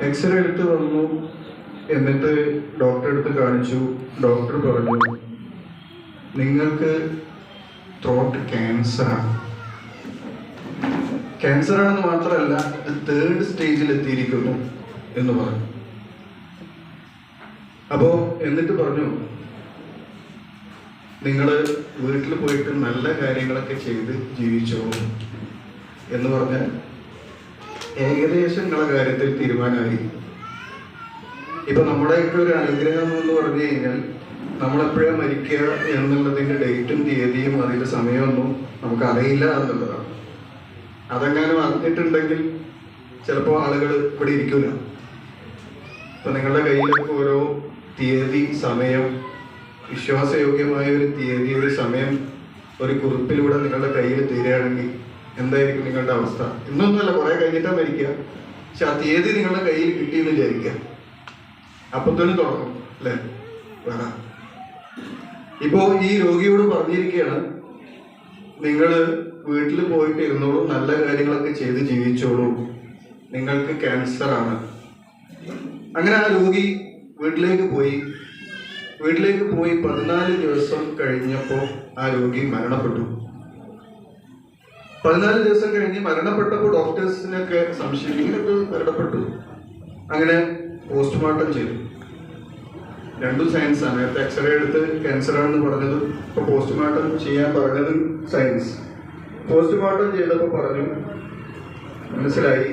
X-ray എടുത്ത് വന്നു. എന്നിട്ട് ഡോക്ടറെ അടുത്ത് കാണിച്ചു. ഡോക്ടർ പറഞ്ഞു നിങ്ങൾക്ക് ത്രോട്ട് ക്യാൻസറാണ്. ക്യാൻസറാണെന്ന് മാത്രമല്ല ഇത് 3rd സ്റ്റേജിൽ എത്തിയിരിക്കുന്നു എന്ന് പറഞ്ഞു. അപ്പോൾ എന്നിട്ട് പറഞ്ഞു നിങ്ങൾ വീട്ടിൽ പോയിട്ട് നല്ല കാര്യങ്ങളൊക്കെ ചെയ്ത് ജീവിച്ചോളൂ എന്ന് പറഞ്ഞാൽ ഏകദേശം നിങ്ങളെ കാര്യത്തിൽ തീരുമാനമായി. ഇപ്പൊ നമ്മുടെയൊക്കെ ഒരു അനുഗ്രഹം എന്ന് പറഞ്ഞു കഴിഞ്ഞാൽ നമ്മളെപ്പോഴാണ് മരിക്കുക എന്നുള്ളതിൻ്റെ ഡേറ്റും തീയതിയും അതിൻ്റെ സമയമൊന്നും നമുക്ക് അറിയില്ല എന്നുള്ളതാണ്. അതെങ്ങാനും അറിഞ്ഞിട്ടുണ്ടെങ്കിൽ ചിലപ്പോൾ ആളുകൾ ഇവിടെ ഇരിക്കില്ല. ഇപ്പൊ നിങ്ങളുടെ കയ്യിലൊക്കെ ഓരോ തീയതി, സമയം, വിശ്വാസയോഗ്യമായ ഒരു തീയതി, ഒരു സമയം ഒരു കുറിപ്പിലൂടെ നിങ്ങളുടെ കയ്യിൽ തീരുകയാണെങ്കിൽ എന്തായിരിക്കും നിങ്ങളുടെ അവസ്ഥ? ഇന്നൊന്നുമല്ല, കുറെ കഴിഞ്ഞിട്ടാണ് മരിക്കുക. പക്ഷെ ആ തീയതി നിങ്ങളുടെ കയ്യിൽ കിട്ടിയെന്ന് വിചാരിക്കുക. അപ്പത്തേനും തുടങ്ങും അല്ലേ വരാം. ഇപ്പോ ഈ രോഗിയോട് പറഞ്ഞിരിക്കുകയാണ് നിങ്ങൾ വീട്ടിൽ പോയിട്ട് ഇരുന്നോളൂ, നല്ല കാര്യങ്ങളൊക്കെ ചെയ്ത് ജീവിച്ചോളൂ, നിങ്ങൾക്ക് ക്യാൻസർ ആണ്. അങ്ങനെ ആ രോഗി വീട്ടിലേക്ക് പോയി 14 ദിവസം കഴിഞ്ഞപ്പോൾ ആ രോഗി മരണപ്പെട്ടു. 14 ദിവസം കഴിഞ്ഞ് മരണപ്പെട്ടപ്പോൾ ഡോക്ടേഴ്സിനൊക്കെ സംശയം, ഇങ്ങനൊക്കെ മരണപ്പെട്ടു. അങ്ങനെ പോസ്റ്റ്മോർട്ടം ചെയ്തു. രണ്ടും സയൻസാണ്. നേരത്തെ എക്സ്റേ എടുത്ത് ക്യാൻസർ ആണെന്ന് പറഞ്ഞത്, ഇപ്പോൾ പോസ്റ്റ്മോർട്ടം ചെയ്യാൻ പറഞ്ഞത് സയൻസ്. പോസ്റ്റ്മോർട്ടം ചെയ്തപ്പോൾ പറഞ്ഞു മനസ്സിലായി